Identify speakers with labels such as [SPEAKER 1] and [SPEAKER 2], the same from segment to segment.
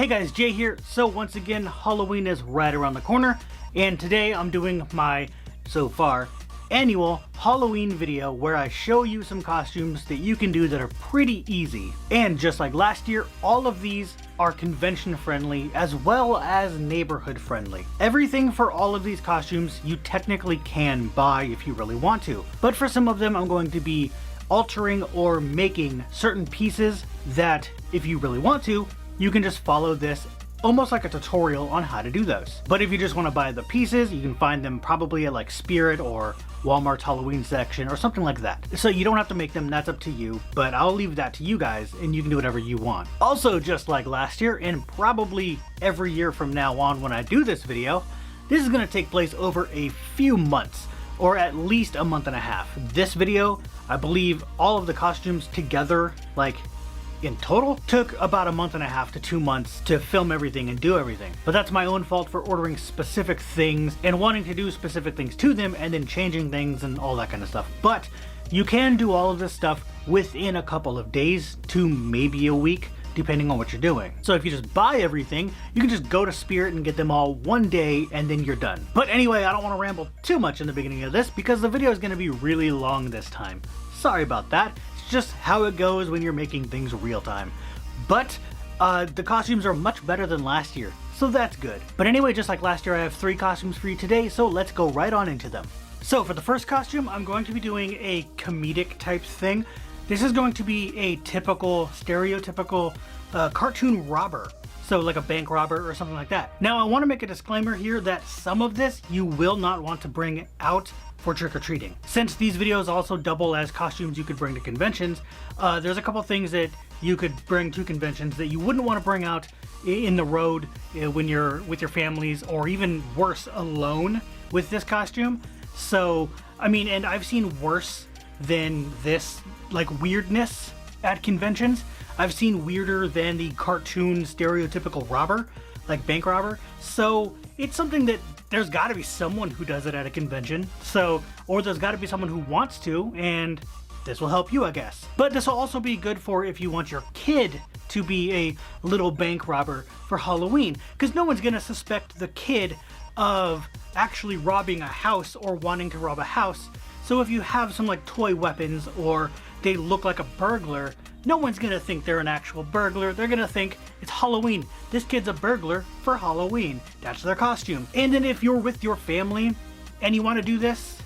[SPEAKER 1] Hey guys, Jay here. So once again, Halloween is right around the corner, and today I'm doing my, so far, annual Halloween video where I show you some costumes that you can do that are pretty easy. And just like last year, all of these are convention friendly as well as neighborhood friendly. Everything for all of these costumes you technically can buy if you really want to, but for some of them I'm going to be altering or making certain pieces that, if you really want to, you can just follow this almost like a tutorial on how to do those. But if you just want to buy the pieces, you can find them probably at like Spirit or Walmart's Halloween section or something like that. So you don't have to make them, that's up to you, but I'll leave that to you guys and you can do whatever you want. Also, just like last year and probably every year from now on when I do this video, this is going to take place over a few months, or at least a month and a half. This video, I believe all of the costumes together, like in total, took about a month and a half to 2 months to film everything and do everything. But that's my own fault for ordering specific things and wanting to do specific things to them and then changing things and all that kind of stuff. But you can do all of this stuff within a couple of days to maybe a week, depending on what you're doing. So if you just buy everything, you can just go to Spirit and get them all one day and then you're done. But anyway, I don't want to ramble too much in the beginning of this because the video is going to be really long this time. Sorry about that. Just how it goes when you're making things real time. But the costumes are much better than last year, so that's good. But anyway, just like last year, I have 3 costumes for you today, so let's go right on into them. So for the first costume, I'm going to be doing a comedic type thing. This is going to be a typical, stereotypical cartoon robber. So like a bank robber or something like that. Now I want to make a disclaimer here that some of this you will not want to bring out for trick-or-treating. Since these videos also double as costumes you could bring to conventions, there's a couple things that you could bring to conventions that you wouldn't want to bring out in the road when you're with your families, or even worse, alone with this costume. So, I mean, and I've seen worse than this, like, weirdness at conventions. I've seen weirder than the cartoon stereotypical robber, like bank robber. So it's something that there's got to be someone who does it at a convention. So, or there's got to be someone who wants to, and this will help you, I guess. But this will also be good for if you want your kid to be a little bank robber for Halloween, because no one's gonna suspect the kid of actually robbing a house or wanting to rob a house. So if you have some like toy weapons or they look like a burglar, no one's gonna think they're an actual burglar. They're gonna think it's Halloween. This kid's a burglar for Halloween. That's their costume. And then if you're with your family and you want to do this,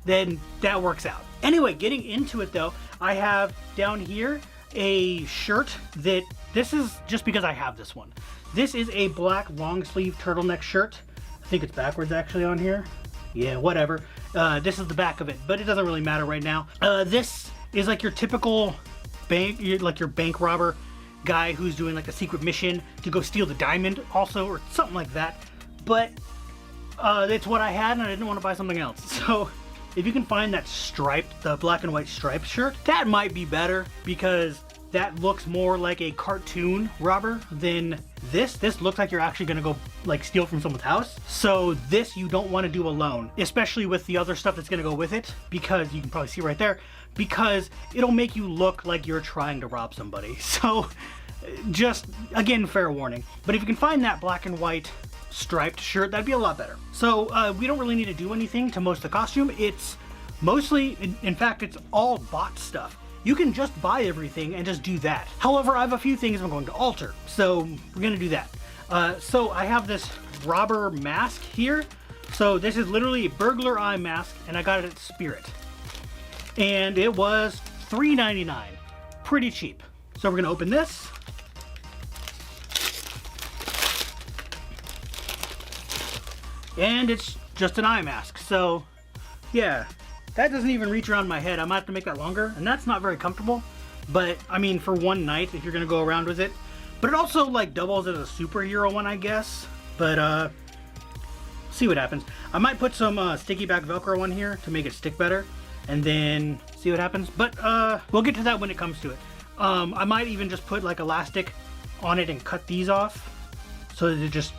[SPEAKER 1] then that works out. Anyway, getting into it though, I have down here a shirt that, this is just because I have this one. This is a black long sleeve turtleneck shirt. I think it's backwards actually on here. Yeah, whatever. This is the back of it, but it doesn't really matter right now. This is like your typical bank, like your bank robber guy who's doing like a secret mission to go steal the diamond also, or something like that. But it's what I had and I didn't want to buy something else. So if you can find that striped, the black and white striped shirt, that might be better because that looks more like a cartoon robber than this. This looks like you're actually gonna go like steal from someone's house. So this you don't want to do alone, especially with the other stuff that's gonna go with it, because you can probably see right there, because it'll make you look like you're trying to rob somebody. So just, again, fair warning. But if you can find that black and white striped shirt, that'd be a lot better. So we don't really need to do anything to most of the costume. It's mostly, in fact, it's all bought stuff. You can just buy everything and just do that. However, I have a few things I'm going to alter, so we're gonna do that. So I have this robber mask here. So this is literally a burglar eye mask, and I got it at Spirit. And it was $3.99, pretty cheap. So we're gonna open this. And it's just an eye mask, so yeah. That doesn't even reach around my head. I might have to make that longer, and that's not very comfortable. But, I mean, for one night, if you're gonna go around with it. But it also, like, doubles as a superhero one, I guess. But, see what happens. I might put some sticky back Velcro on here to make it stick better, and then see what happens. But, we'll get to that when it comes to it. I might even just put, like, elastic on it and cut these off so that it just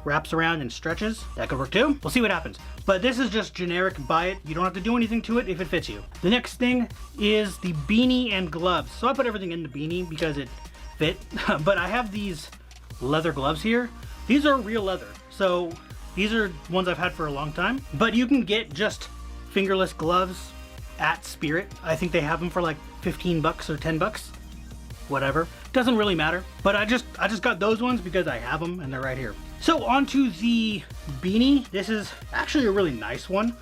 [SPEAKER 1] wraps around and stretches. That could work too. We'll see what happens. But this is just generic, buy it. You don't have to do anything to it if it fits you. The next thing is the beanie and gloves. So I put everything in the beanie because it fit. But I have these leather gloves here. These are real leather. So these are ones I've had for a long time, but you can get just fingerless gloves at Spirit. I think they have them for like 15 bucks or 10 bucks, whatever. Doesn't really matter, but I just got those ones because I have them and they're right here. So onto the beanie. This is actually a really nice one.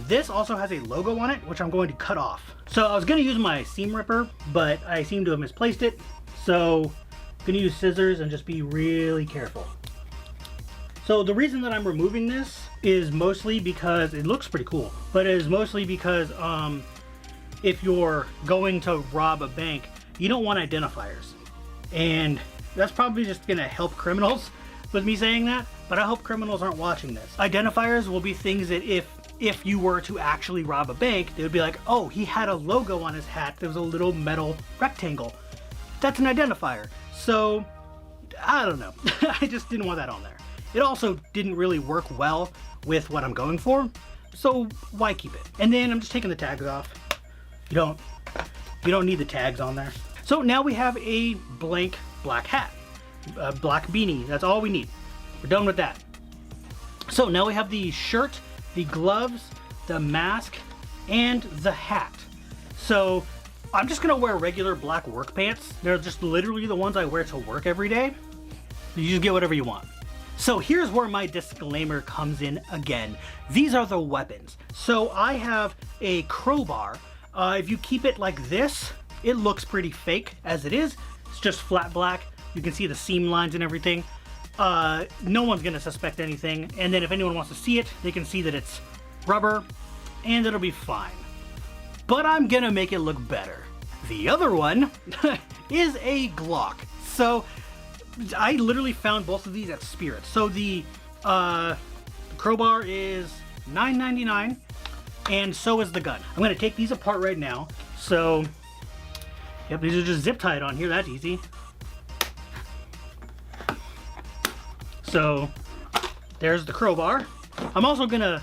[SPEAKER 1] This also has a logo on it, which I'm going to cut off. So I was gonna use my seam ripper, but I seem to have misplaced it. So I'm gonna use scissors and just be really careful. So the reason that I'm removing this is mostly because it looks pretty cool, but it is mostly because if you're going to rob a bank, you don't want identifiers. And that's probably just gonna help criminals with me saying that, but I hope criminals aren't watching this. Identifiers will be things that if you were to actually rob a bank, they would be like, oh, he had a logo on his hat. There was a little metal rectangle. That's an identifier. So, I don't know. I just didn't want that on there. It also didn't really work well with what I'm going for, so why keep it? And then I'm just taking the tags off. You don't need the tags on there. So now we have a blank black hat, a black beanie. That's all we need. We're done with that. So now we have the shirt, the gloves, the mask, and the hat. So I'm just gonna wear regular black work pants. They're just literally the ones I wear to work every day. You just get whatever you want. So here's where my disclaimer comes in again. These are the weapons. So I have a crowbar. If you keep it like this, it looks pretty fake as it is. It's just flat black. You can see the seam lines and everything. No one's gonna suspect anything. And then if anyone wants to see it, they can see that it's rubber and it'll be fine. But I'm gonna make it look better. The other one is a Glock. So I literally found both of these at Spirit. So the crowbar is $9.99 and so is the gun. I'm gonna take these apart right now. So, yep, these are just zip tied on here, that's easy. So, there's the crowbar. I'm also gonna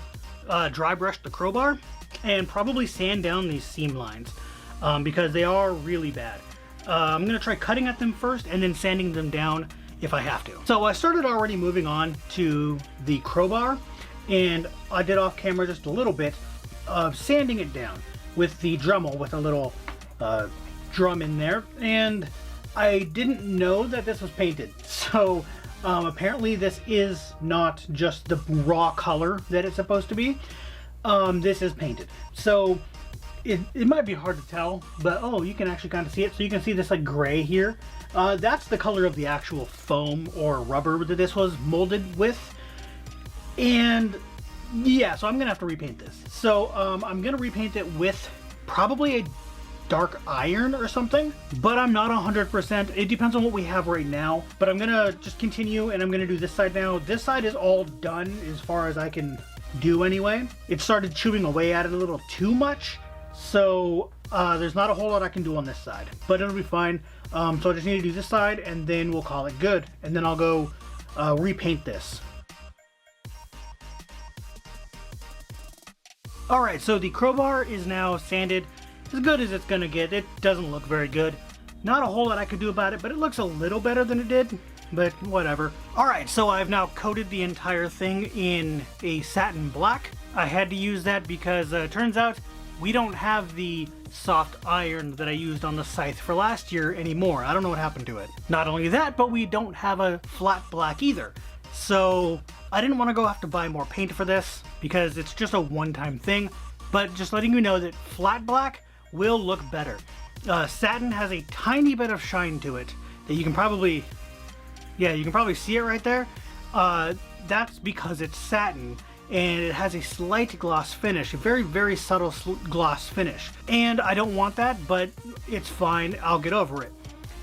[SPEAKER 1] dry brush the crowbar and probably sand down these seam lines because they are really bad. I'm gonna try cutting at them first and then sanding them down if I have to. So I started already moving on to the crowbar, and I did off camera just a little bit of sanding it down with the Dremel with a little drum in there, and I didn't know that this was painted. So apparently this is not just the raw color that it's supposed to be. This is painted. So it might be hard to tell, but oh, you can actually kind of see it. So you can see this like gray here. That's the color of the actual foam or rubber that this was molded with. And yeah, so I'm gonna have to repaint this. So I'm gonna repaint it with probably a dark iron or something, but I'm not 100%. It depends on what we have right now, but I'm gonna just continue and I'm gonna do this side now. This side is all done as far as I can do anyway. It started chewing away at it a little too much. So there's not a whole lot I can do on this side, but it'll be fine. So I just need to do this side and then we'll call it good. And then I'll go repaint this. Alright, so the crowbar is now sanded as good as it's gonna get. It doesn't look very good. Not a whole lot I could do about it, but it looks a little better than it did, but whatever. Alright, so I've now coated the entire thing in a satin black. I had to use that because it turns out we don't have the soft iron that I used on the scythe for last year anymore. I don't know what happened to it. Not only that, but we don't have a flat black either. So I didn't want to go have to buy more paint for this because it's just a one-time thing. But just letting you know that flat black will look better. Satin has a tiny bit of shine to it that you can probably, yeah, you can probably see it right there. That's because it's satin. And it has a slight gloss finish, a very, very subtle gloss finish. And I don't want that, but it's fine, I'll get over it.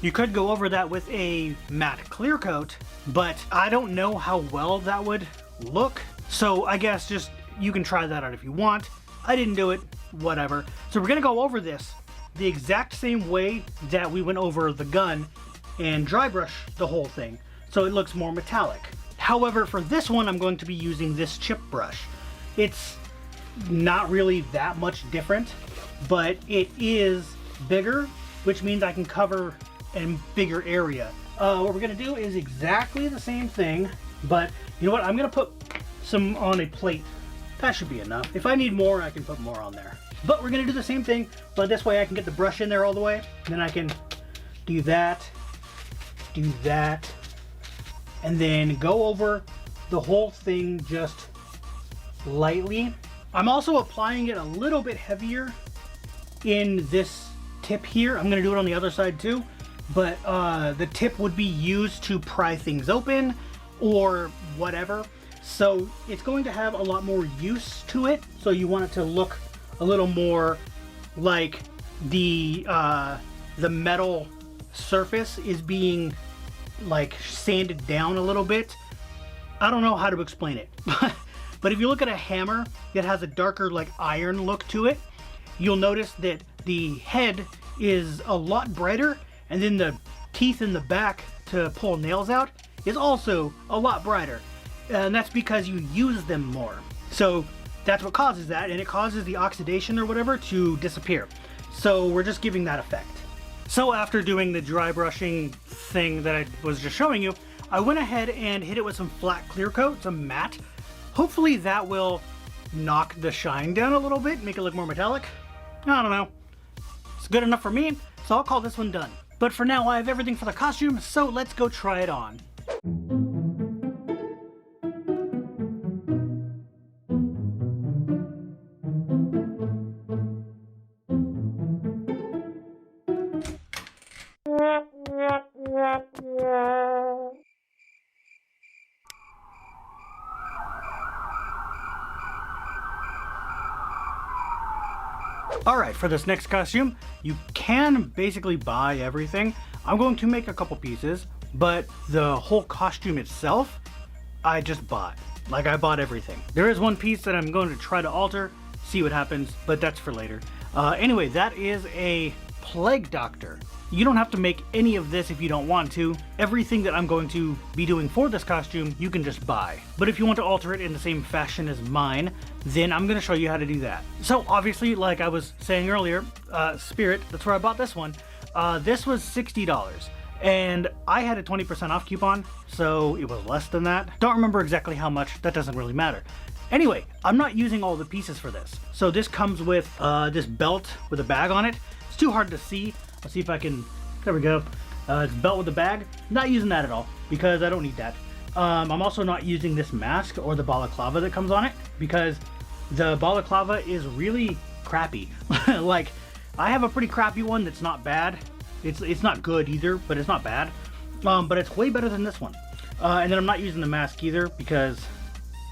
[SPEAKER 1] You could go over that with a matte clear coat, but I don't know how well that would look. So I guess just, you can try that out if you want. I didn't do it, whatever. So we're gonna go over this the exact same way that we went over the gun and dry brush the whole thing, so it looks more metallic. However, for this one, I'm going to be using this chip brush. It's not really that much different, but it is bigger, which means I can cover a bigger area. what we're gonna do is exactly the same thing, but you know what? I'm gonna put some on a plate. That should be enough. If I need more, I can put more on there. But we're gonna do the same thing, but this way I can get the brush in there all the way. Then I can do that, and then go over the whole thing just lightly. I'm also applying it a little bit heavier in this tip here. I'm gonna do it on the other side too, but the tip would be used to pry things open or whatever. So it's going to have a lot more use to it. So you want it to look a little more like the metal surface is being like sanded down a little bit. I don't know how to explain it, but if you look at a hammer that has a darker like iron look to it, you'll notice that the head is a lot brighter, and then the teeth in the back to pull nails out is also a lot brighter. And that's because you use them more. So that's what causes that, and it causes the oxidation or whatever to disappear. So we're just giving that effect. So after doing the dry brushing thing that I was just showing you, I went ahead and hit it with some flat clear coat, some matte. Hopefully that will knock the shine down a little bit, make it look more metallic. I don't know. It's good enough for me, so I'll call this one done. But for now, I have everything for the costume, so let's go try it on. Alright, for this next costume, you can basically buy everything. I'm going to make a couple pieces, but the whole costume itself, I just bought. Like, I bought everything. There is one piece that I'm going to try to alter, see what happens, but that's for later. Anyway, that is a Plague Doctor. You don't have to make any of this if you don't want to. Everything that I'm going to be doing for this costume, you can just buy. But if you want to alter it in the same fashion as mine, then I'm going to show you how to do that. So obviously, like I was saying earlier, Spirit, that's where I bought this one. This was $60. And I had a 20% off coupon, so it was less than that. Don't remember exactly how much, that doesn't really matter. Anyway, I'm not using all the pieces for this. So this comes with this belt with a bag on it. It's too hard to see. I'll see if I can, there we go. It's belt with a bag. Not using that at all, because I don't need that. I'm also not using this mask or the balaclava that comes on it, because the balaclava is really crappy. Like, I have a pretty crappy one that's not bad. It's not good either, but it's not bad. But it's way better than this one. And then I'm not using the mask either, because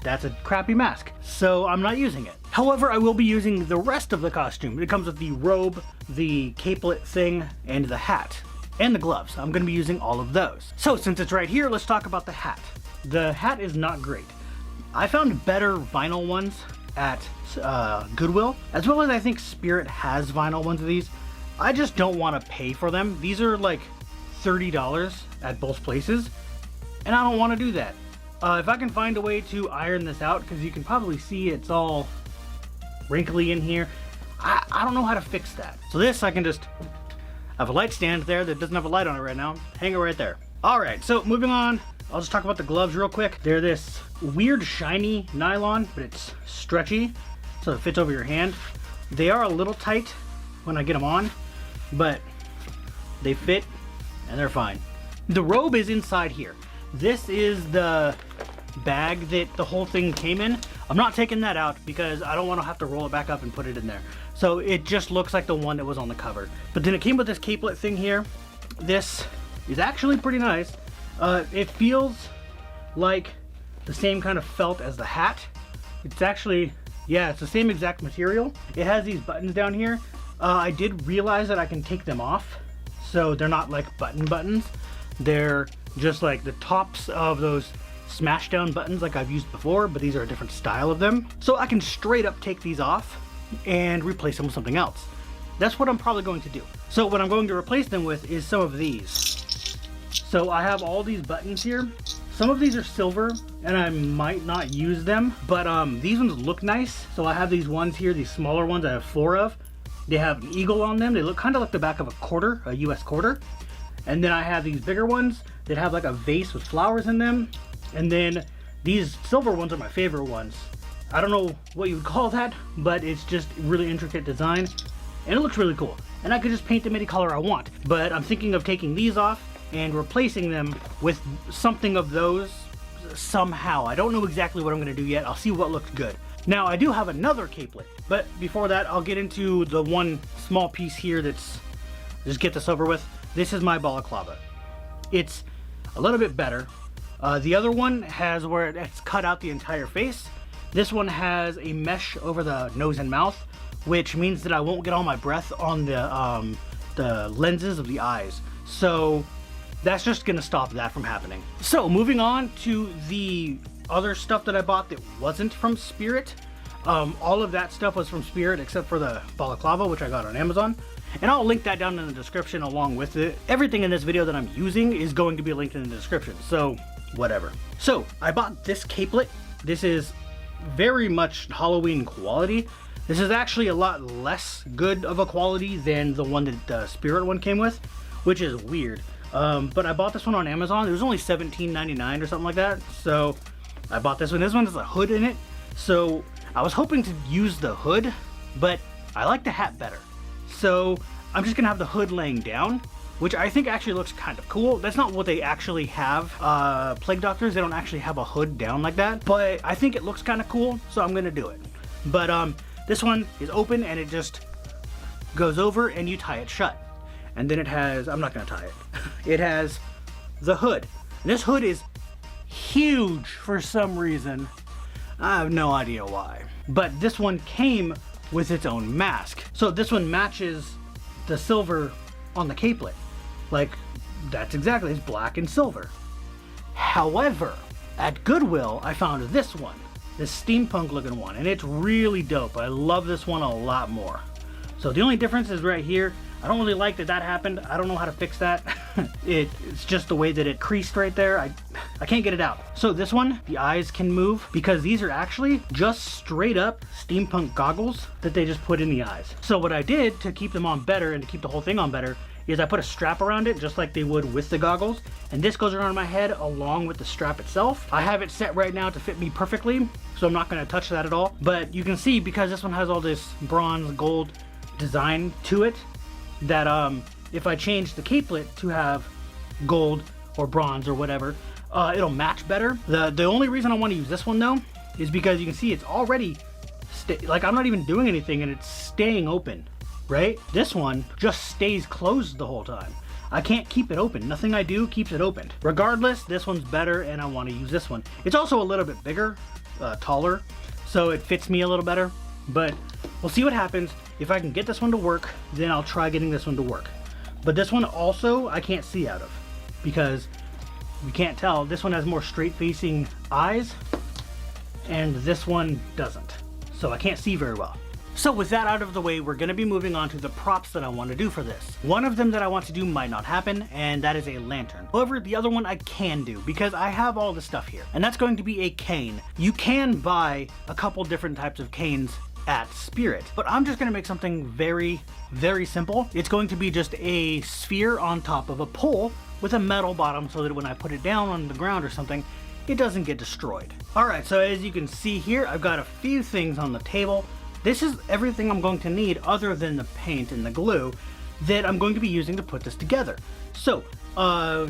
[SPEAKER 1] that's a crappy mask. So I'm not using it. However, I will be using the rest of the costume. It comes with the robe, the caplet thing, and the hat. And the gloves. I'm going to be using all of those. So since it's right here, let's talk about the hat. The hat is not great. I found better vinyl ones at Goodwill, as well as I think Spirit has vinyl ones of these. I just don't want to pay for them. These are like $30 at both places, and I don't want to do that. If I can find a way to iron this out, because you can probably see it's all wrinkly in here, I don't know how to fix that. So this, I can just have a light stand there that doesn't have a light on it right now. Hang it right there. All right, so moving on, I'll just talk about the gloves real quick. They're this weird shiny nylon, but it's stretchy, so it fits over your hand. They are a little tight when I get them on, but they fit and they're fine. The robe is inside here. This is the bag that the whole thing came in. I'm not taking that out because I don't want to have to roll it back up and put it in there. So it just looks like the one that was on the cover. But then it came with this caplet thing here. This is actually pretty nice. It feels like the same kind of felt as the hat. It's actually, yeah, it's the same exact material. It has these buttons down here. I did realize that I can take them off. So they're not like buttons. They're just like the tops of those smash down buttons like I've used before, but these are a different style of them. So I can straight up take these off and replace them with something else. That's what I'm probably going to do. So what I'm going to replace them with is some of these. So I have all these buttons here. Some of these are silver and I might not use them, but these ones look nice. So I have these ones here, these smaller ones I have 4 of. They have an eagle on them. They look kind of like the back of a quarter, a US quarter. And then I have these bigger ones that have like a vase with flowers in them. And then these silver ones are my favorite ones. I don't know what you would call that, but it's just really intricate design and it looks really cool. And I could just paint them any color I want, but I'm thinking of taking these off and replacing them with something of those somehow. I don't know exactly what I'm gonna do yet. I'll see what looks good. Now I do have another caplet, but before that I'll get into the one small piece here that's, just get this over with. This is my balaclava. It's a little bit better. The other one has where it's cut out the entire face. This one has a mesh over the nose and mouth, which means that I won't get all my breath on the lenses of the eyes. So that's just gonna stop that from happening. So moving on to the other stuff that I bought that wasn't from Spirit. All of that stuff was from Spirit except for the balaclava, which I got on Amazon. And I'll link that down in the description along with it. Everything in this video that I'm using is going to be linked in the description, so whatever. So I bought this caplet. This is very much Halloween quality. This is actually a lot less good of a quality than the one that the Spirit one came with, which is weird. But I bought this one on Amazon. It was only $17.99 or something like that. So I bought this one. This one has a hood in it. So I was hoping to use the hood, but I like the hat better. So I'm just gonna have the hood laying down, which I think actually looks kind of cool. That's not what they actually have. Plague Doctors, they don't actually have a hood down like that, but I think it looks kind of cool, so I'm gonna do it. But this one is open and it just goes over and you tie it shut. And then it has, I'm not gonna tie it. It has the hood. And this hood is huge for some reason. I have no idea why. But this one came with its own mask. So this one matches the silver on the caplet. Like, that's exactly, it's black and silver. However, at Goodwill, I found this one, this steampunk looking one, and it's really dope. I love this one a lot more. So the only difference is right here. I don't really like that that happened. I don't know how to fix that. It's just the way that it creased right there. I can't get it out. So this one, the eyes can move because these are actually just straight up steampunk goggles that they just put in the eyes. So what I did to keep them on better and to keep the whole thing on better is I put a strap around it just like they would with the goggles, and this goes around my head along with the strap itself. I have it set right now to fit me perfectly, so I'm not gonna touch that at all. But you can see, because this one has all this bronze gold design to it, that if I change the caplet to have gold or bronze or whatever, it'll match better. The only reason I want to use this one though is because you can see it's already like I'm not even doing anything and it's staying open. Right? This one just stays closed the whole time. I can't keep it open. Nothing I do keeps it open. Regardless, this one's better and I want to use this one. It's also a little bit bigger, taller, so it fits me a little better, but we'll see what happens. If I can get this one to work, then I'll try getting this one to work. But this one also, I can't see out of because you can't tell. This one has more straight facing eyes and this one doesn't. So I can't see very well. So with that out of the way, we're going to be moving on to the props that I want to do for this. One of them that I want to do might not happen, and that is a lantern. However, the other one I can do because I have all the stuff here, and that's going to be a cane. You can buy a couple different types of canes at Spirit, but I'm just going to make something very, very simple. It's going to be just a sphere on top of a pole with a metal bottom so that when I put it down on the ground or something, it doesn't get destroyed. Alright, so as you can see here, I've got a few things on the table. This is everything I'm going to need other than the paint and the glue that I'm going to be using to put this together. So,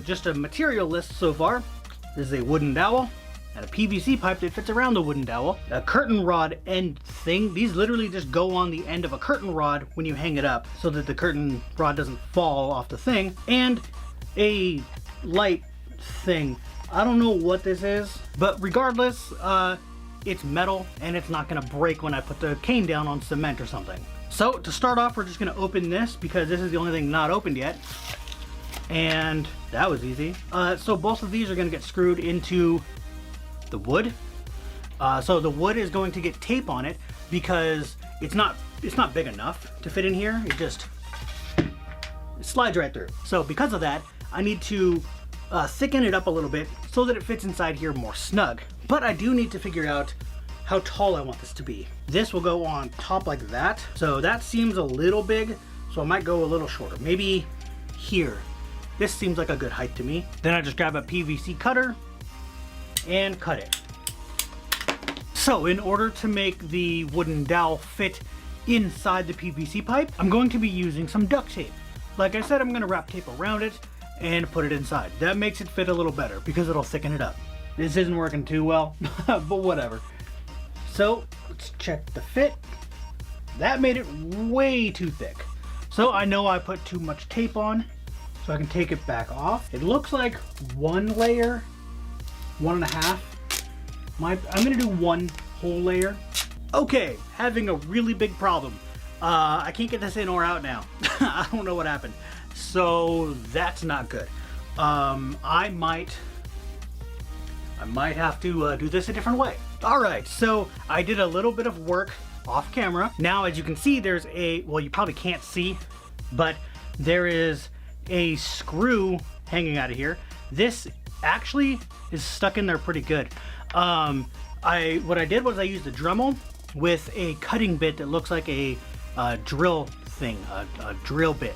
[SPEAKER 1] just a material list so far. This is a wooden dowel and a PVC pipe that fits around the wooden dowel. A curtain rod end thing. These literally just go on the end of a curtain rod when you hang it up so that the curtain rod doesn't fall off the thing. And a light thing. I don't know what this is, but regardless, it's metal and it's not gonna break when I put the cane down on cement or something. So to start off, we're just gonna open this because this is the only thing not opened yet. And that was easy. So both of these are gonna get screwed into the wood. So the wood is going to get tape on it because it's not big enough to fit in here. It slides right through. So because of that, I need to thicken it up a little bit so that it fits inside here more snug. But I do need to figure out how tall I want this to be. This will go on top like that. So that seems a little big, so I might go a little shorter. Maybe here. this seems like a good height to me. Then I just grab a PVC cutter and cut it. So in order to make the wooden dowel fit inside the PVC pipe, I'm going to be using some duct tape. Like I said, I'm going to wrap tape around it and put it inside. That makes it fit a little better because it'll thicken it up. This isn't working too well, but whatever. So let's check the fit. That made it way too thick. So I know I put too much tape on, so I can take it back off. It looks like 1 layer, 1.5. I'm gonna do 1 whole layer. Okay, having a really big problem. I can't get this in or out now. I don't know what happened. So that's not good. I might have to do this a different way. All right, so I did a little bit of work off camera. Now, as you can see, there's well, you probably can't see, but there is a screw hanging out of here. This actually is stuck in there pretty good. What I did was I used a Dremel with a cutting bit that looks like a drill thing, a drill bit.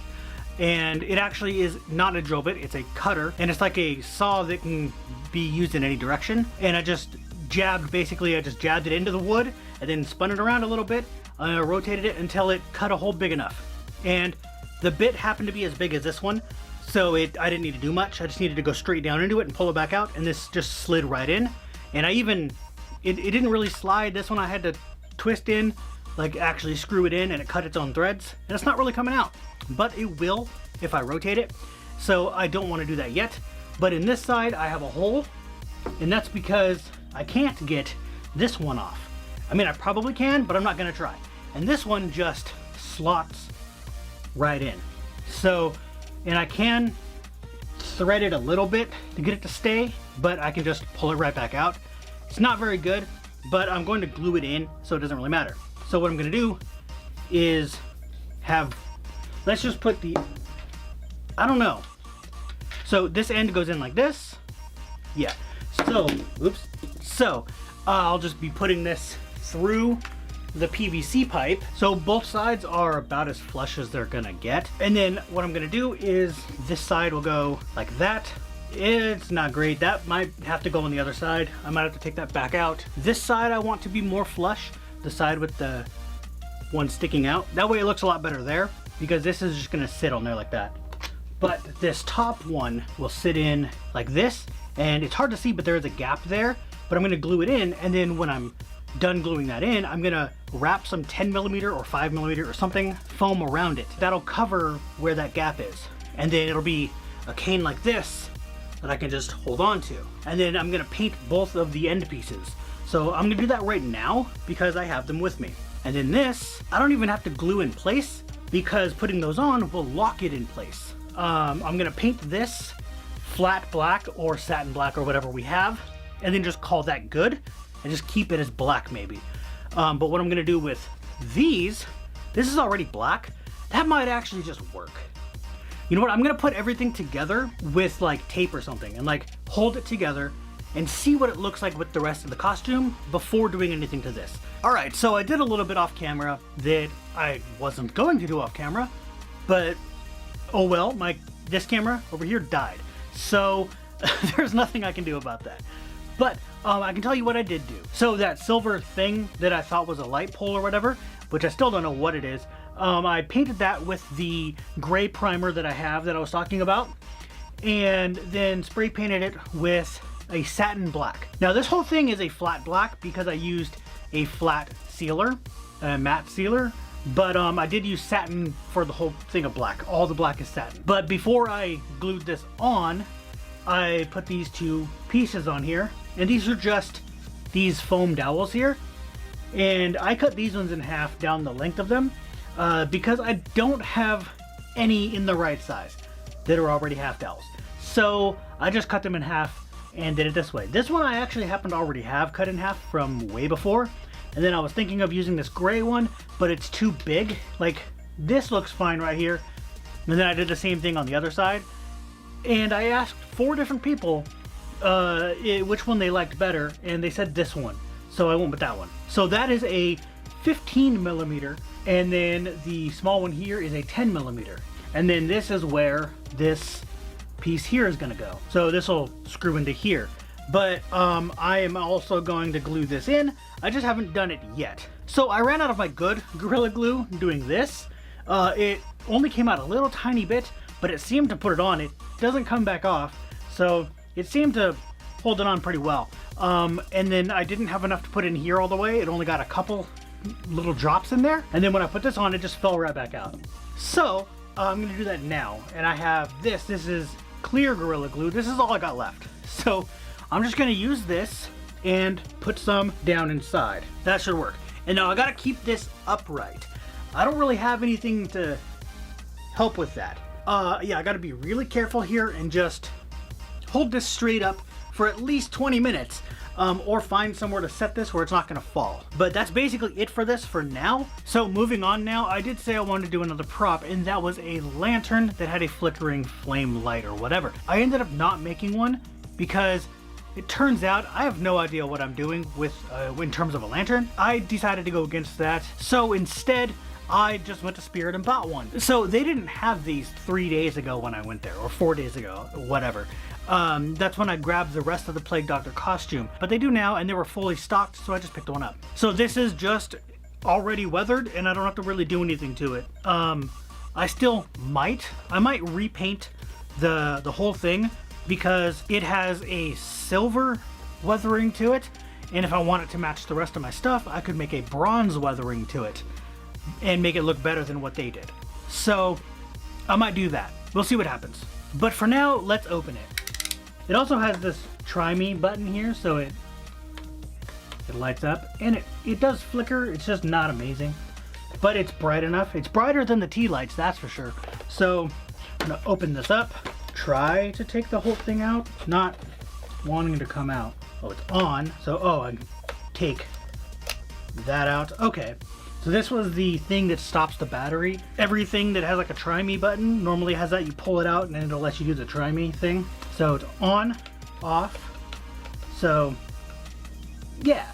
[SPEAKER 1] And it actually is not a drill bit, it's a cutter, and it's like a saw that can be used in any direction. And I just jabbed it into the wood and then spun it around a little bit, rotated it until it cut a hole big enough. And the bit happened to be as big as this one, so I didn't need to do much. I just needed to go straight down into it and pull it back out, and this just slid right in. And it didn't really slide. This one I had to twist in, like actually screw it in, and it cut its own threads. And it's not really coming out, but it will if I rotate it. So I don't want to do that yet. But in this side, I have a hole, and that's because I can't get this one off. I mean, I probably can, but I'm not gonna try. And this one just slots right in. So, and I can thread it a little bit to get it to stay, but I can just pull it right back out. It's not very good, but I'm going to glue it in, so it doesn't really matter. So what I'm gonna do is let's just put I don't know. So this end goes in like this. Yeah, so, oops. So I'll just be putting this through the PVC pipe. So both sides are about as flush as they're gonna get. And then what I'm gonna do is this side will go like that. It's not great. That might have to go on the other side. I might have to take that back out. This side I want to be more flush. The side with the one sticking out. That way it looks a lot better there, because this is just gonna sit on there like that. But this top one will sit in like this, and it's hard to see, but there is a gap there. But I'm gonna glue it in, and then when I'm done gluing that in, I'm gonna wrap some 10mm or 5mm or something foam around it. That'll cover where that gap is. And then it'll be a cane like this that I can just hold on to. And then I'm gonna paint both of the end pieces. So I'm gonna do that right now because I have them with me. And then this, I don't even have to glue in place because putting those on will lock it in place. I'm gonna paint this flat black or satin black or whatever we have, and then just call that good and just keep it as black maybe. But what I'm gonna do with these, this is already black. That might actually just work. You know what, I'm gonna put everything together with like tape or something and like hold it together and see what it looks like with the rest of the costume before doing anything to this. All right, so I did a little bit off camera that I wasn't going to do off camera, but oh well, this camera over here died. So there's nothing I can do about that. But I can tell you what I did do. So that silver thing that I thought was a light pole or whatever, which I still don't know what it is, I painted that with the gray primer that I have that I was talking about, and then spray painted it with a satin black. Now this whole thing is a flat black because I used a flat sealer, a matte sealer, but I did use satin for the whole thing of black. All the black is satin. But before I glued this on, I put these two pieces on here, and these are just these foam dowels here. And I cut these ones in half down the length of them because I don't have any in the right size that are already half dowels. So I just cut them in half and did it this way. This one I actually happen to already have cut in half from way before. And then I was thinking of using this gray one, but it's too big. Like this looks fine right here. And then I did the same thing on the other side. And I asked 4 different people which one they liked better, and they said this one. So I went with that one. So that is a 15mm, and then the small one here is a 10mm. And then this is where this piece here is gonna go. So this will screw into here. But I am also going to glue this in. I just haven't done it yet. So I ran out of my good Gorilla Glue doing this. It only came out a little tiny bit, but it seemed to put it on. It doesn't come back off. So it seemed to hold it on pretty well. And then I didn't have enough to put in here all the way. It only got a couple little drops in there. And then when I put this on, it just fell right back out. So I'm gonna do that now. And I have this. This is clear Gorilla Glue. This is all I got left. So I'm just gonna use this and put some down inside. That should work. And now I gotta keep this upright. I don't really have anything to help with that. Yeah, I gotta be really careful here and just hold this straight up for at least 20 minutes. Or find somewhere to set this where it's not gonna fall. But that's basically it for this for now. So moving on now, I did say I wanted to do another prop, and that was a lantern that had a flickering flame light or whatever. I ended up not making one because it turns out I have no idea what I'm doing with in terms of a lantern. I decided to go against that. So instead, I just went to Spirit and bought one. So they didn't have these 3 days ago when I went there, or 4 days ago, whatever. That's when I grabbed the rest of the Plague Doctor costume. But they do now, and they were fully stocked, so I just picked one up. So this is just already weathered, and I don't have to really do anything to it. I might repaint the whole thing, because it has a silver weathering to it, and if I want it to match the rest of my stuff, I could make a bronze weathering to it and make it look better than what they did. So I might do that. We'll see what happens. But for now, let's open it. It also has this try me button here, so it lights up, and it does flicker. It's just not amazing, but it's bright enough. It's brighter than the tea lights, that's for sure. So I'm gonna open this up, try to take the whole thing out, not wanting to come out. Oh, it's on, so I take that out. Okay, so this was the thing that stops the battery. Everything that has like a try me button normally has that. You pull it out and then it'll let you do the try me thing. So it's on, off. So yeah,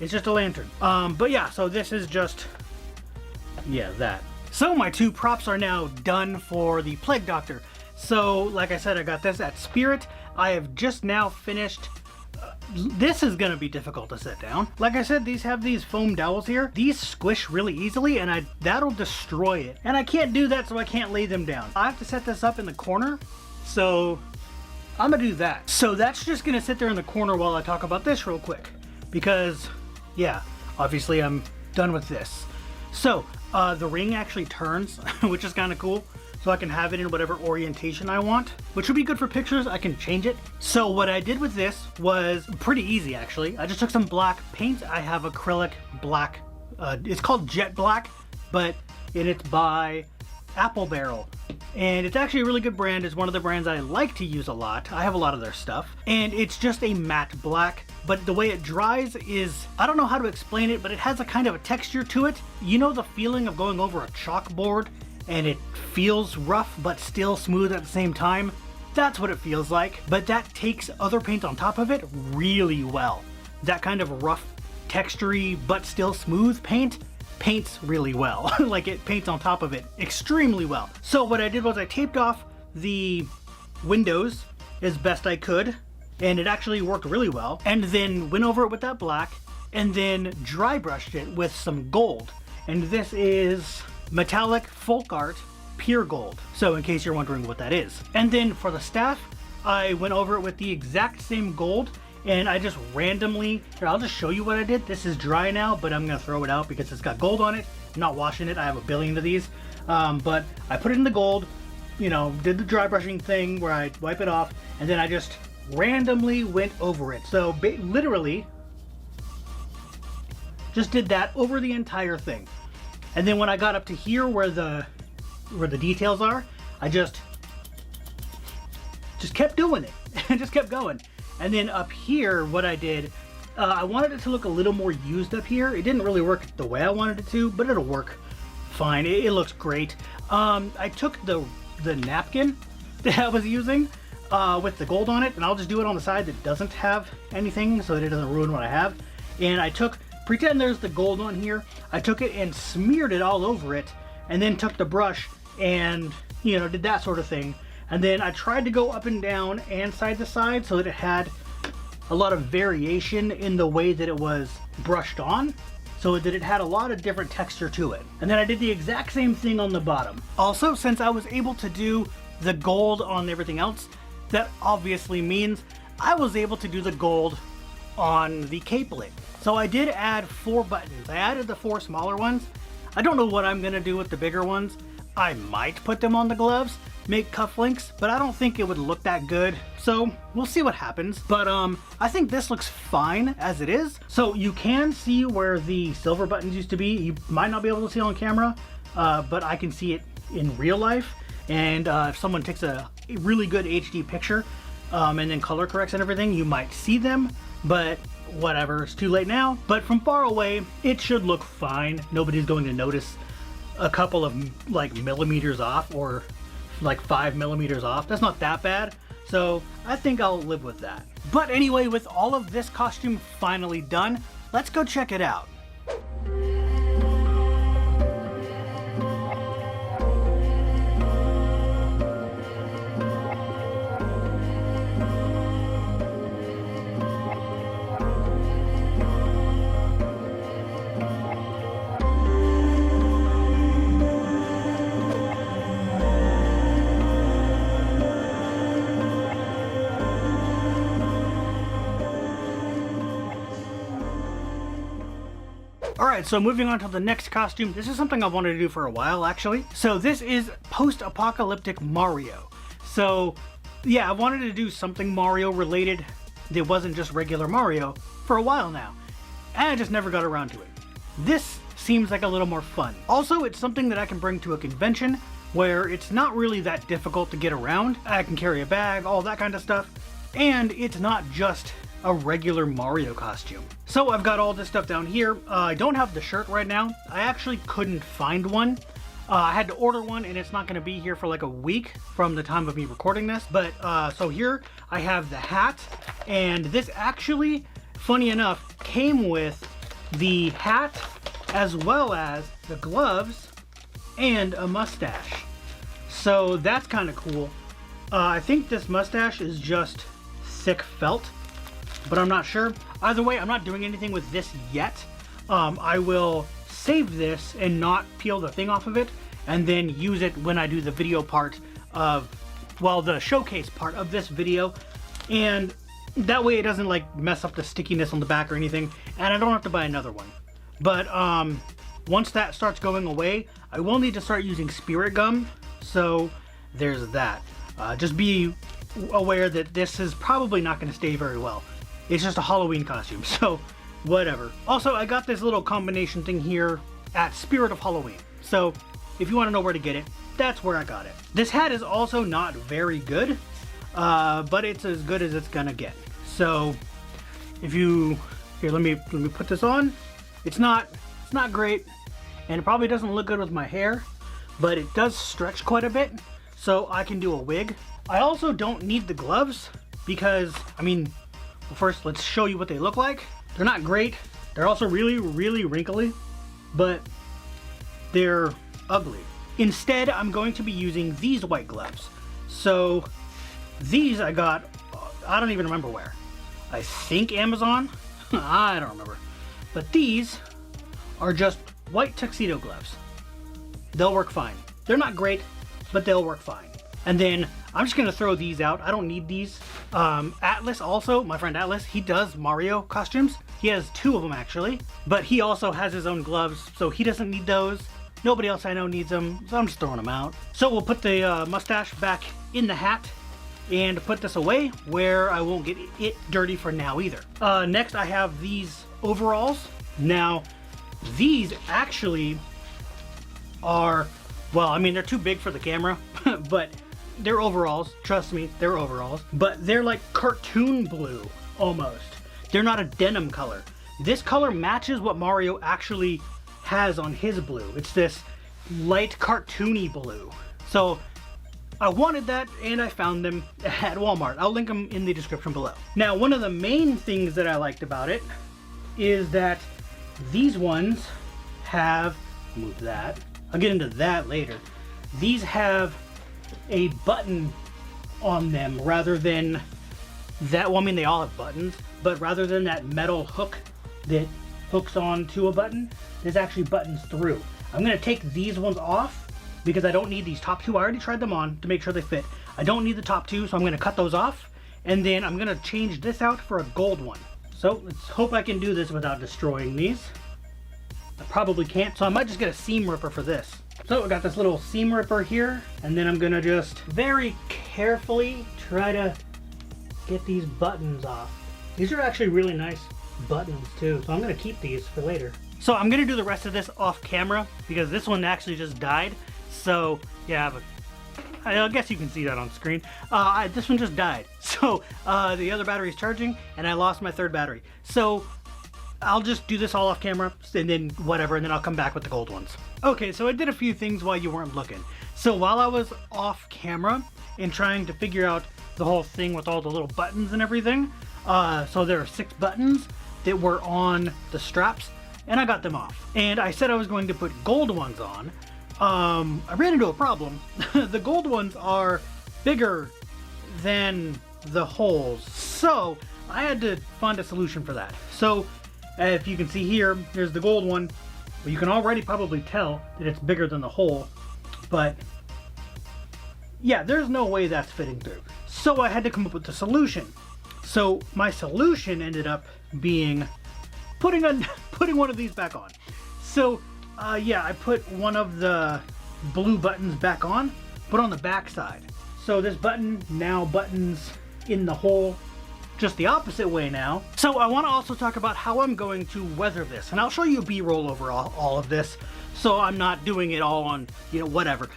[SPEAKER 1] it's just a lantern. But yeah, so this is just, yeah, that. So my two props are now done for the Plague Doctor. So like I said, I got this at Spirit. I have just now finished. This is gonna be difficult to set down. Like I said, these have these foam dowels here. These squish really easily, and that'll destroy it. And I can't do that, so I can't lay them down. I have to set this up in the corner, so I'm gonna do that. So that's just gonna sit there in the corner while I talk about this real quick, because yeah, obviously I'm done with this. So the ring actually turns, which is kind of cool. So I can have it in whatever orientation I want, which would be good for pictures. I can change it. So what I did with this was pretty easy, actually. I just took some black paint. I have acrylic black. It's called Jet Black, but it's by Apple Barrel. And it's actually a really good brand. It's one of the brands I like to use a lot. I have a lot of their stuff. And it's just a matte black, but the way it dries is, I don't know how to explain it, but it has a kind of a texture to it. You know the feeling of going over a chalkboard and it feels rough but still smooth at the same time? That's what it feels like, but that takes other paint on top of it really well. That kind of rough, textury but still smooth paint paints really well. Like, it paints on top of it extremely well. So what I did was I taped off the windows as best I could, and it actually worked really well, and then went over it with that black and then dry brushed it with some gold. And this is metallic folk art pure gold, so in case you're wondering what that is. And then for the staff, I went over it with the exact same gold, and I just randomly, here, I'll just show you what I did. This is dry now, but I'm gonna throw it out because it's got gold on it. I'm not washing it. I have a billion of these, but I put it in the gold, you know, did the dry brushing thing where I wipe it off, and then I just randomly went over it. So literally just did that over the entire thing. And then when I got up to here where the details are, I just kept doing it and just kept going. And then up here, what I did, I wanted it to look a little more used up here. It didn't really work the way I wanted it to, but it'll work fine. It looks great. I took the napkin that I was using with the gold on it, and I'll just do it on the side that doesn't have anything so that it doesn't ruin what I have. And I took, pretend there's the gold on here, I took it and smeared it all over it, and then took the brush and, you know, did that sort of thing. And then I tried to go up and down and side to side so that it had a lot of variation in the way that it was brushed on, so that it had a lot of different texture to it. And then I did the exact same thing on the bottom. Also, since I was able to do the gold on everything else, that obviously means I was able to do the gold on the Caplet. So I did add 4 buttons. I added the 4 smaller ones. I don't know what I'm gonna do with the bigger ones. I might put them on the gloves, make cufflinks, but I don't think it would look that good. So we'll see what happens. But I think this looks fine as it is. So you can see where the silver buttons used to be. You might not be able to see on camera, but I can see it in real life. And if someone takes a really good HD picture and then color corrects and everything, you might see them, but whatever, it's too late now. But from far away, it should look fine. Nobody's going to notice a couple of like millimeters off or like 5 millimeters off. That's not that bad. So I think I'll live with that. But anyway, with all of this costume finally done, let's go check it out. Alright, so moving on to the next costume. This is something I've wanted to do for a while, actually. So this is post-apocalyptic Mario. So yeah, I wanted to do something Mario related that wasn't just regular Mario for a while now, and I just never got around to it. This seems like a little more fun. Also, it's something that I can bring to a convention where it's not really that difficult to get around. I can carry a bag, all that kind of stuff, and it's not just a regular Mario costume. So I've got all this stuff down here. I don't have the shirt right now. I actually couldn't find one. I had to order one and it's not gonna be here for like a week from the time of me recording this. But so here I have the hat, and this actually, funny enough, came with the hat as well as the gloves and a mustache. So that's kind of cool. I think this mustache is just thick felt, but I'm not sure. Either way, I'm not doing anything with this yet. I will save this and not peel the thing off of it, and then use it when I do the video part of, well, the showcase part of this video. And that way it doesn't like mess up the stickiness on the back or anything, and I don't have to buy another one. But once that starts going away, I will need to start using spirit gum. So there's that. Just be aware that this is probably not going to stay very well. It's just a Halloween costume, so whatever. Also, I got this little combination thing here at Spirit of Halloween. So if you want to know where to get it, that's where I got it. This hat is also not very good, but it's as good as it's gonna get. So if you, here, let me put this on. It's not great, and it probably doesn't look good with my hair, but it does stretch quite a bit, so I can do a wig. I also don't need the gloves because, I mean, well, first let's show you what they look like. They're not great. They're also really, really wrinkly, but they're ugly. Instead, I'm going to be using these white gloves. So these I got, I don't even remember where. I think Amazon? I don't remember. But these are just white tuxedo gloves. They'll work fine. They're not great, but they'll work fine. And then I'm just gonna throw these out. I don't need these. Atlas also, my friend Atlas, he does Mario costumes. He has 2 of them actually, but he also has his own gloves, so he doesn't need those. Nobody else I know needs them, so I'm just throwing them out. So we'll put the mustache back in the hat and put this away where I won't get it dirty for now either. Next I have these overalls. Now, these actually are, well, I mean, they're too big for the camera, but they're overalls. Trust me, they're overalls. But they're like cartoon blue, almost. They're not a denim color. This color matches what Mario actually has on his blue. It's this light cartoony blue. So I wanted that, and I found them at Walmart. I'll link them in the description below. Now, one of the main things that I liked about it is that these ones have, move that, I'll get into that later. These have a button on them rather than that. Well, I mean, they all have buttons, but rather than that metal hook that hooks onto a button, there's actually buttons through. I'm gonna take these ones off because I don't need these top two. I already tried them on to make sure they fit. I don't need the top two, so I'm gonna cut those off, and then I'm gonna change this out for a gold one. So let's hope I can do this without destroying these. I probably can't, so I might just get a seam ripper for this. So I got this little seam ripper here, and then I'm gonna just very carefully try to get these buttons off. These are actually really nice buttons too, so I'm gonna keep these for later. So I'm gonna do the rest of this off camera because this one actually just died. So yeah, but I guess you can see that on screen. This one just died. So the other battery's charging and I lost my third battery. So I'll just do this all off camera and then whatever, and then I'll come back with the gold ones. Okay, so I did a few things while you weren't looking. So while I was off camera and trying to figure out the whole thing with all the little buttons and everything, so there are 6 buttons that were on the straps, and I got them off. And I said I was going to put gold ones on. I ran into a problem. The gold ones are bigger than the holes, so I had to find a solution for that. So if you can see here, there's the gold one. Well, you can already probably tell that it's bigger than the hole, but yeah, there's no way that's fitting through. So I had to come up with a solution. So my solution ended up being putting one of these back on. So yeah, I put one of the blue buttons back on, but on the back side. So this button now buttons in the hole just the opposite way now. So I want to also talk about how I'm going to weather this, and I'll show you a B-roll over all of this, so I'm not doing it all on, you know, whatever.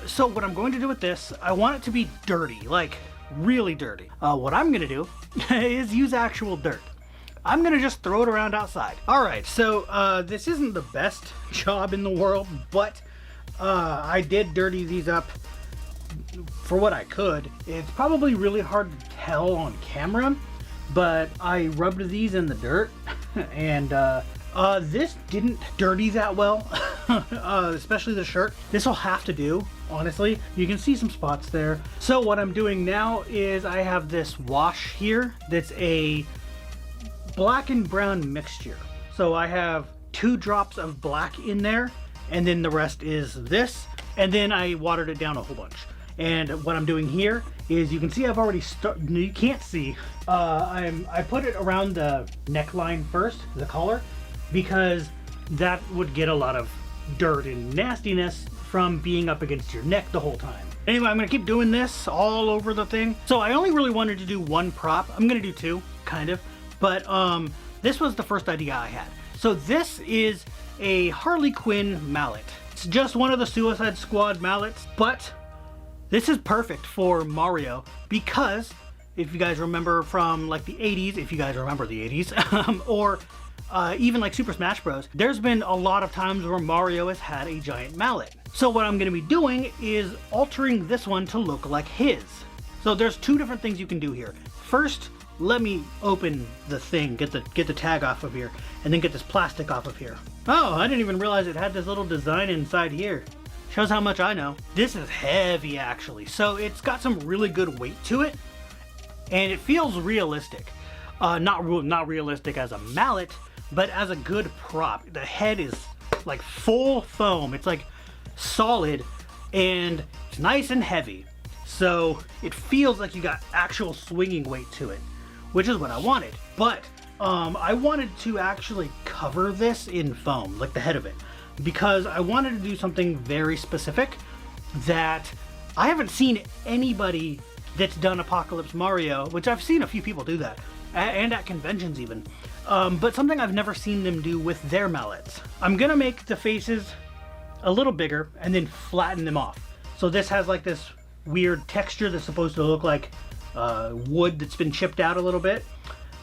[SPEAKER 1] So what I'm going to do with this, I want it to be dirty, like really dirty. What I'm gonna do is use actual dirt. I'm gonna just throw it around outside. All right, so this isn't the best job in the world, but I did dirty these up for what I could. It's probably really hard to tell on camera, but I rubbed these in the dirt and this didn't dirty that well, especially the shirt. This will have to do, honestly. You can see some spots there. So what I'm doing now is I have this wash here that's a black and brown mixture. So I have 2 drops of black in there, and then the rest is this, and then I watered it down a whole bunch. And what I'm doing here is, you can see I've already started, you can't see, I put it around the neckline first, the collar, because that would get a lot of dirt and nastiness from being up against your neck the whole time. Anyway, I'm gonna keep doing this all over the thing. So I only really wanted to do 1 prop. I'm gonna do 2, kind of, but this was the first idea I had. So this is a Harley Quinn mallet. It's just one of the Suicide Squad mallets, but this is perfect for Mario because if you guys remember from like the 80s, if you guys remember the 80s, or even like Super Smash Bros, there's been a lot of times where Mario has had a giant mallet. So what I'm gonna be doing is altering this one to look like his. So there's 2 different things you can do here. First, let me open the thing, get the tag off of here, and then get this plastic off of here. Oh, I didn't even realize it had this little design inside here. Shows how much I know. This is heavy actually, so it's got some really good weight to it, and it feels realistic. Not realistic as a mallet, but as a good prop. The head is like full foam. It's like solid, and it's nice and heavy. So it feels like you got actual swinging weight to it, which is what I wanted. But I wanted to actually cover this in foam, like the head of it, because I wanted to do something very specific that I haven't seen anybody that's done Apocalypse Mario, which I've seen a few people do that, and at conventions even, but something I've never seen them do with their mallets. I'm gonna make the faces a little bigger and then flatten them off. So this has like this weird texture that's supposed to look like wood that's been chipped out a little bit.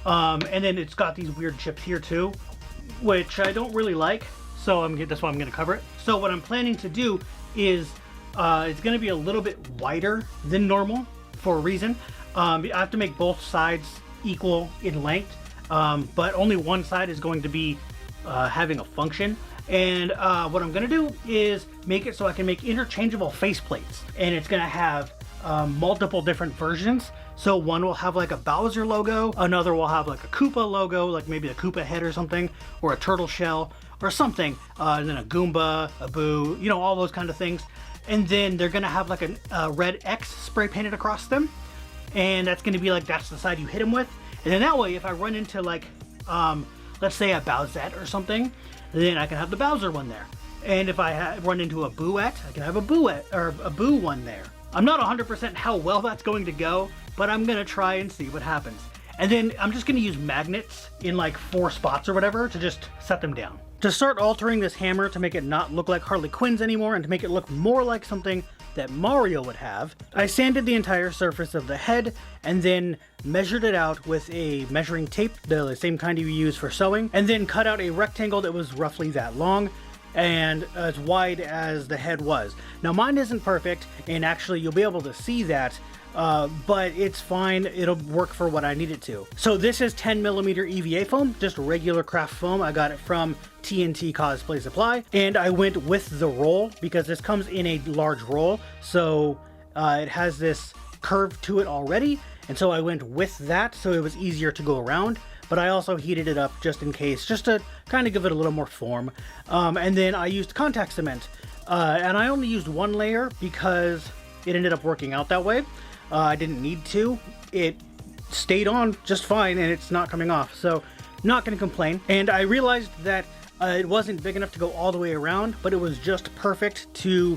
[SPEAKER 1] And then it's got these weird chips here too, which I don't really like. So that's why I'm gonna cover it. So what I'm planning to do is, it's gonna be a little bit wider than normal for a reason. I have to make both sides equal in length, but only one side is going to be having a function. And what I'm gonna do is make it so I can make interchangeable faceplates. And it's gonna have multiple different versions. So one will have like a Bowser logo, another will have like a Koopa logo, like maybe a Koopa head or something, or a turtle shell or something, and then a Goomba, a Boo, you know, all those kind of things. And then they're gonna have like a red X spray painted across them, and that's gonna be like, that's the side you hit them with. And then that way, if I run into like, let's say a Bowsette or something, then I can have the Bowser one there. And if I run into a Booette, I can have a Booette or a Boo one there. I'm not 100% how well that's going to go, but I'm gonna try and see what happens. And then I'm just gonna use magnets in like 4 spots or whatever to just set them down. To start altering this hammer to make it not look like Harley Quinn's anymore and to make it look more like something that Mario would have, I sanded the entire surface of the head and then measured it out with a measuring tape, the same kind you use for sewing, and then cut out a rectangle that was roughly that long and as wide as the head was. Now mine isn't perfect, and actually you'll be able to see that, but it's fine. It'll work for what I need it to. So this is 10mm EVA foam, just regular craft foam. I got it from TNT Cosplay Supply, and I went with the roll because this comes in a large roll, so it has this curve to it already, and so I went with that so it was easier to go around. But I also heated it up just in case, just to kind of give it a little more form. And then I used contact cement, and I only used 1 layer because it ended up working out that way. I didn't need to. It stayed on just fine, and it's not coming off, so not going to complain. And I realized that it wasn't big enough to go all the way around, but it was just perfect to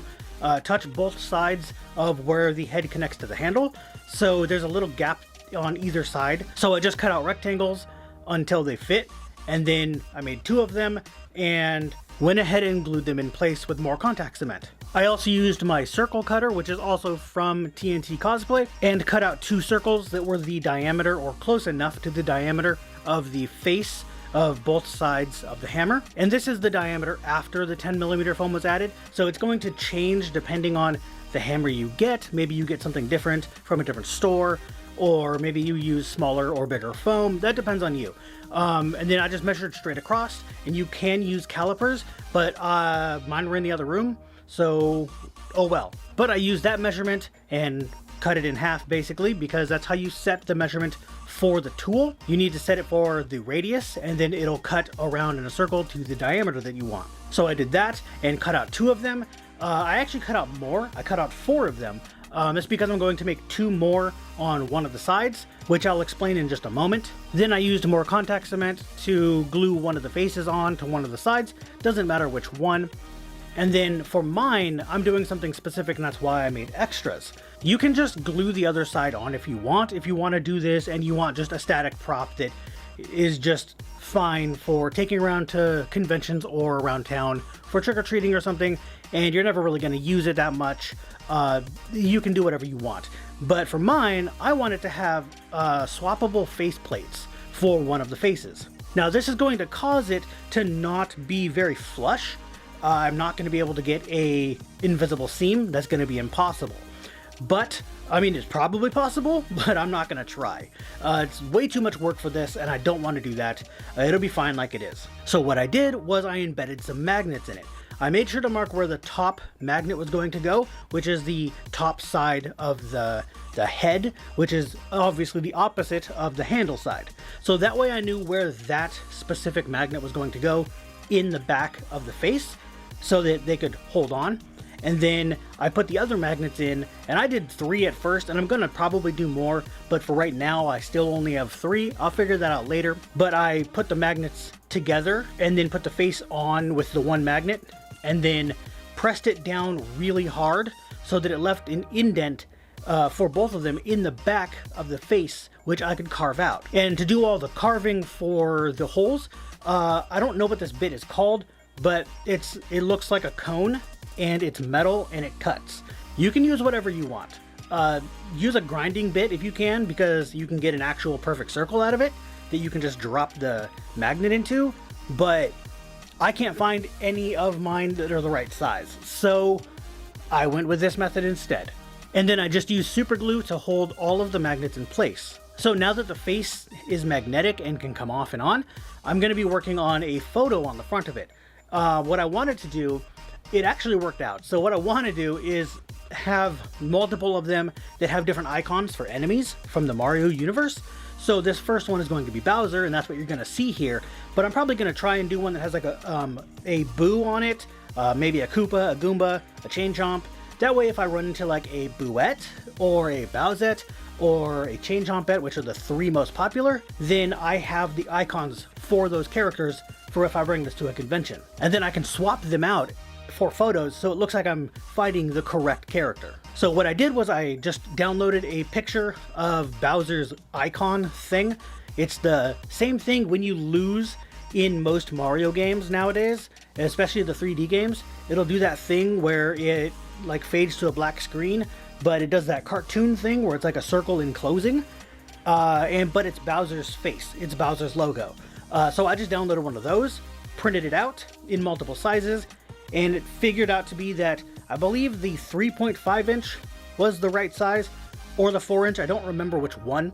[SPEAKER 1] touch both sides of where the head connects to the handle. So there's a little gap on either side. So I just cut out rectangles until they fit, and then I made 2 of them and went ahead and glued them in place with more contact cement. I also used my circle cutter, which is also from TNT Cosplay, and cut out 2 circles that were the diameter or close enough to the diameter of the face of both sides of the hammer. And this is the diameter after the 10mm foam was added, so it's going to change depending on the hammer you get. Maybe you get something different from a different store, or maybe you use smaller or bigger foam. That depends on you. And then I just measured straight across, and you can use calipers, but mine were in the other room, so oh well. But I used that measurement and cut it in half basically, because that's how you set the measurement for the tool. You need to set it for the radius, and then it'll cut around in a circle to the diameter that you want. So I did that and cut out 2 of them. I actually cut out more. I cut out 4 of them. It's because I'm going to make 2 more on one of the sides, which I'll explain in just a moment. Then I used more contact cement to glue one of the faces on to one of the sides. Doesn't matter which one. And then for mine, I'm doing something specific, and that's why I made extras. You can just glue the other side on if you want. If you want to do this and you want just a static prop that is just fine for taking around to conventions or around town for trick-or-treating or something, and you're never really going to use it that much, you can do whatever you want. But for mine, I wanted to have swappable face plates for one of the faces. Now this is going to cause it to not be very flush. I'm not going to be able to get a invisible seam. That's going to be impossible. But, I mean, it's probably possible, but I'm not going to try. It's way too much work for this, and I don't want to do that. It'll be fine like it is. So what I did was I embedded some magnets in it. I made sure to mark where the top magnet was going to go, which is the top side of the head, which is obviously the opposite of the handle side. So that way I knew where that specific magnet was going to go in the back of the face, so that they could hold on. And then I put the other magnets in, and I did 3 at first, and I'm gonna probably do more, but for right now I still only have 3. I'll figure that out later. But I put the magnets together and then put the face on with the one magnet, and then pressed it down really hard so that it left an indent for both of them in the back of the face, which I could carve out. And to do all the carving for the holes, I don't know what this bit is called, but it looks like a cone, and it's metal, and it cuts. You can use whatever you want. Use a grinding bit if you can, because you can get an actual perfect circle out of it that you can just drop the magnet into, but I can't find any of mine that are the right size, so I went with this method instead. And then I just used super glue to hold all of the magnets in place. So now that the face is magnetic and can come off and on, I'm going to be working on a photo on the front of it. What I wanted to do it actually worked out. So what I want to do is have multiple of them that have different icons for enemies from the Mario universe. So this first one is going to be Bowser, and that's what you're going to see here. But I'm probably going to try and do one that has like a Boo on it, maybe a Koopa, a Goomba, a Chain Chomp. That way if I run into like a Booette or a Bowsette or a Chain Chompette, which are the 3 most popular, then I have the icons for those characters for if I bring this to a convention. And then I can swap them out for photos so it looks like I'm fighting the correct character. So what I did was I just downloaded a picture of Bowser's icon thing. It's the same thing when you lose in most Mario games nowadays, especially the 3D games. It'll do that thing where it like fades to a black screen, but it does that cartoon thing where it's like a circle enclosing, but it's Bowser's face, it's Bowser's logo. So I just downloaded one of those, printed it out in multiple sizes, and it figured out to be that I believe the 3.5 inch was the right size, or the 4 inch, I don't remember which one,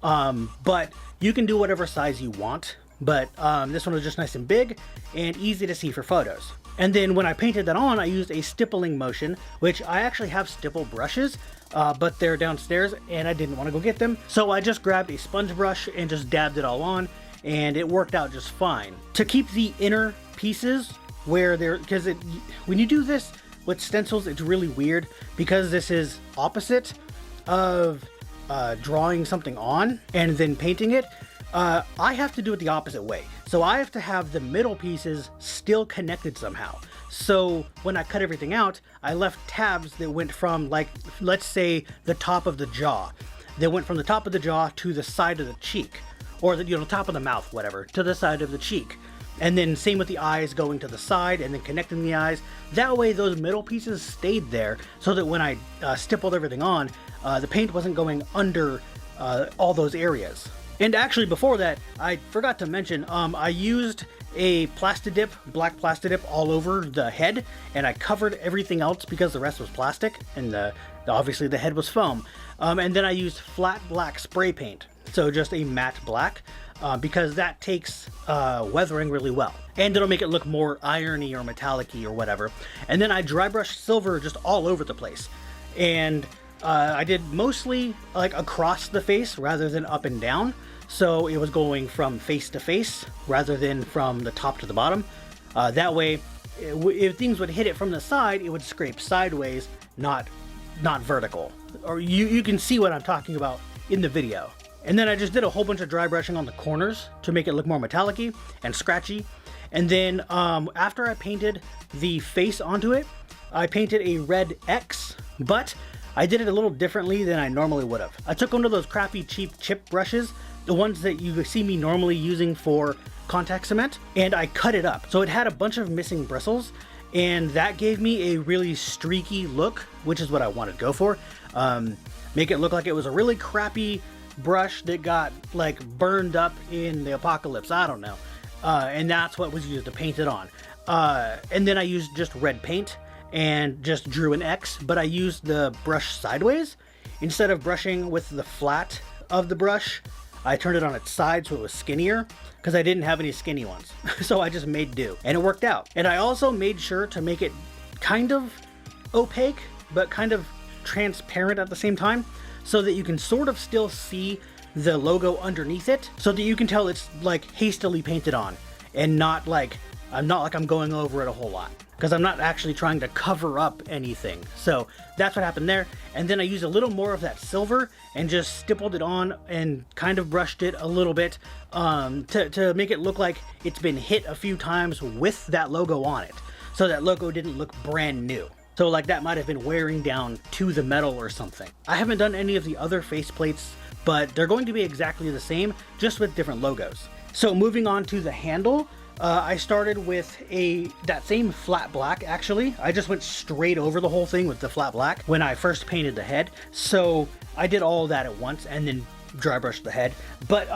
[SPEAKER 1] but you can do whatever size you want, but this one was just nice and big and easy to see for photos. And then when I painted that on, I used a stippling motion, which I actually have stipple brushes, but they're downstairs and I didn't want to go get them. So I just grabbed a sponge brush and just dabbed it all on, and it worked out just fine. To keep the inner pieces where they're, because when you do this with stencils, it's really weird because this is opposite of drawing something on and then painting it. I have to do it the opposite way. So I have to have the middle pieces still connected somehow. So when I cut everything out, I left tabs that went from, like, let's say the top of the jaw. They went from the top of the jaw to the side of the cheek, or the, top of the mouth, whatever, to the side of the cheek. And then same with the eyes, going to the side and then connecting the eyes. That way those middle pieces stayed there so that when I stippled everything on, the paint wasn't going under all those areas. And actually before that, I forgot to mention, I used a Plastidip, black Plastidip all over the head, and I covered everything else because the rest was plastic, and obviously the head was foam. And then I used flat black spray paint, so just a matte black, because that takes weathering really well. And it'll make it look more irony or metallic-y or whatever. And then I dry brushed silver just all over the place. And I did mostly like across the face rather than up and down. So it was going from face to face rather than from the top to the bottom. That way, if things would hit it from the side, it would scrape sideways, not vertical. Or you can see what I'm talking about in the video. And then I just did a whole bunch of dry brushing on the corners to make it look more metallic-y and scratchy. And then after I painted the face onto it, I painted a red X, but I did it a little differently than I normally would have. I took one of those crappy cheap chip brushes, the ones that you see me normally using for contact cement, and I cut it up. So it had a bunch of missing bristles, and that gave me a really streaky look, which is what I wanted to go for. Make it look like it was a really crappy brush that got like burned up in the apocalypse, I don't know. And that's what was used to paint it on. And then I used just red paint and just drew an X, but I used the brush sideways. Instead of brushing with the flat of the brush, I turned it on its side so it was skinnier, because I didn't have any skinny ones. So I just made do, and it worked out. And I also made sure to make it kind of opaque, but kind of transparent at the same time, so that you can sort of still see the logo underneath it, so that you can tell it's like hastily painted on, and not like I'm going over it a whole lot, because I'm not actually trying to cover up anything. So that's what happened there. And then I used a little more of that silver and just stippled it on and kind of brushed it a little bit to make it look like it's been hit a few times with that logo on it, so that logo didn't look brand new. So like that might have been wearing down to the metal or something. I haven't done any of the other faceplates, but they're going to be exactly the same, just with different logos. So moving on to the handle, I started with that same flat black, actually. I just went straight over the whole thing with the flat black when I first painted the head. So I did all of that at once and then dry brushed the head. But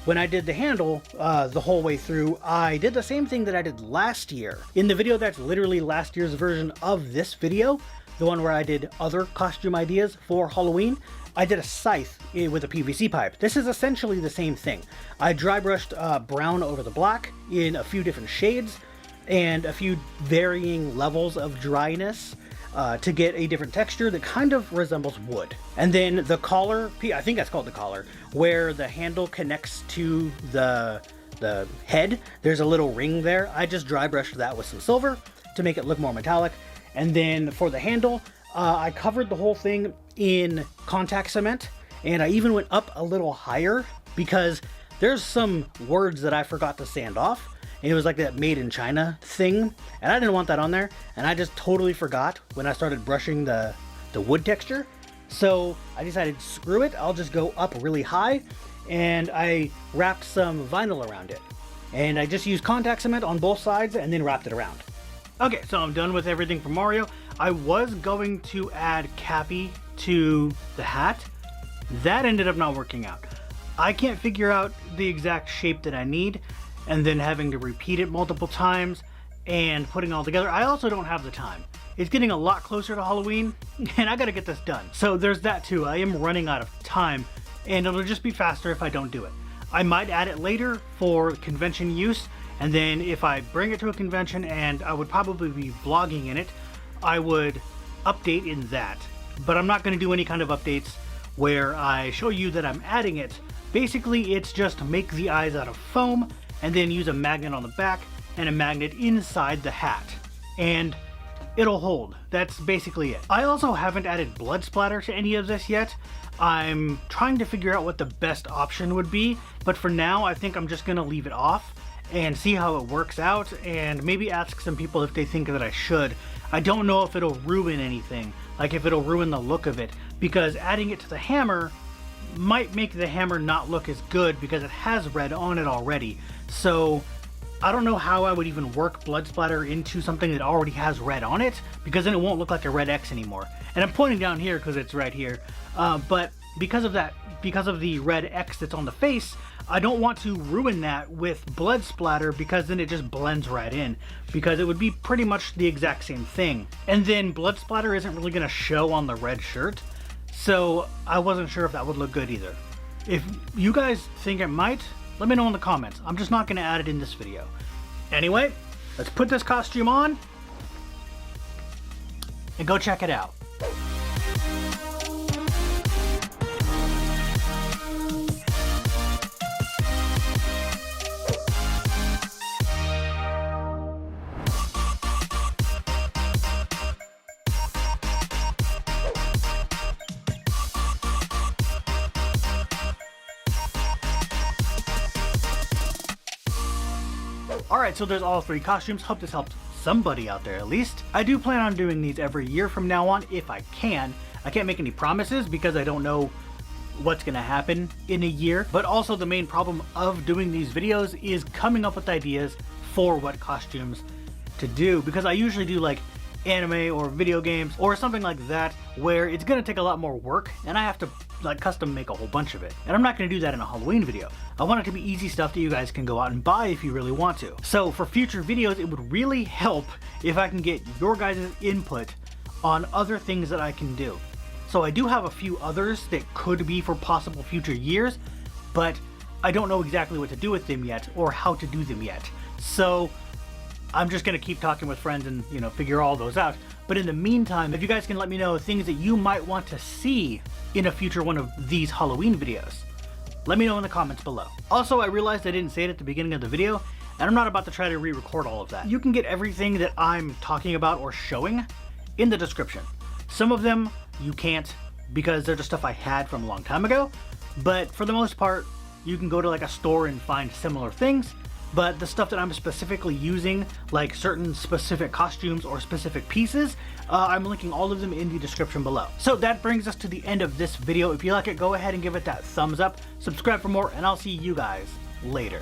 [SPEAKER 1] when I did the handle the whole way through, I did the same thing that I did last year. In the video that's literally last year's version of this video, the one where I did other costume ideas for Halloween, I did a scythe with a PVC pipe. This is essentially the same thing. I dry brushed brown over the black in a few different shades, and a few varying levels of dryness to get a different texture that kind of resembles wood. And then the collar, I think that's called the collar, where the handle connects to the head, there's a little ring there. I just dry brushed that with some silver to make it look more metallic. And then for the handle, I covered the whole thing in contact cement, and I even went up a little higher because there's some words that I forgot to sand off. And it was like that made in China thing, and I didn't want that on there, and I just totally forgot when I started brushing the wood texture. So I decided, screw it, I'll just go up really high, and I wrapped some vinyl around it. And I just used contact cement on both sides and then wrapped it around. Okay, so I'm done with everything for Mario. I was going to add Cappy to the hat. That ended up not working out. I can't figure out the exact shape that I need, and then having to repeat it multiple times and putting it all together. I also don't have the time. It's getting a lot closer to Halloween, and I gotta get this done. So there's that too. I am running out of time, and it'll just be faster if I don't do it. I might add it later for convention use, and then if I bring it to a convention, and I would probably be vlogging in it, I would update in that. But I'm not gonna do any kind of updates where I show you that I'm adding it. Basically, it's just make the eyes out of foam, and then use a magnet on the back and a magnet inside the hat, and it'll hold. That's basically it. I also haven't added blood splatter to any of this yet. I'm trying to figure out what the best option would be, but for now I think I'm just gonna leave it off and see how it works out, and maybe ask some people if they think that I should. I don't know if it'll ruin anything, like if it'll ruin the look of it, because adding it to the hammer might make the hammer not look as good because it has red on it already. So I don't know how I would even work blood splatter into something that already has red on it, because then it won't look like a red X anymore. And I'm pointing down here because it's right here, but because of that, because of the red X that's on the face, I don't want to ruin that with blood splatter, because then it just blends right in, because it would be pretty much the exact same thing. And then blood splatter isn't really going to show on the red shirt, so I wasn't sure if that would look good either. If you guys think it might, let me know in the comments. I'm just not going to add it in this video. Anyway, let's put this costume on and go check it out. Alright, so there's all three costumes. Hope this helped somebody out there at least. I do plan on doing these every year from now on if I can. I can't make any promises because I don't know what's gonna happen in a year, but also the main problem of doing these videos is coming up with ideas for what costumes to do, because I usually do like anime or video games or something like that where it's gonna take a lot more work and I have to like custom make a whole bunch of it, and I'm not gonna do that in a Halloween video. I want it to be easy stuff that you guys can go out and buy if you really want to. So for future videos, it would really help if I can get your guys' input on other things that I can do. So I do have a few others that could be for possible future years, but I don't know exactly what to do with them yet or how to do them yet. So I'm just gonna keep talking with friends and, you know, figure all those out. But in the meantime, if you guys can let me know things that you might want to see in a future one of these Halloween videos, let me know in the comments below. Also, I realized I didn't say it at the beginning of the video, and I'm not about to try to re-record all of that. You can get everything that I'm talking about or showing in the description. Some of them you can't because they're just stuff I had from a long time ago, but for the most part, you can go to like a store and find similar things. But the stuff that I'm specifically using, like certain specific costumes or specific pieces, I'm linking all of them in the description below. So that brings us to the end of this video. If you like it, go ahead and give it that thumbs up, subscribe for more, and I'll see you guys later.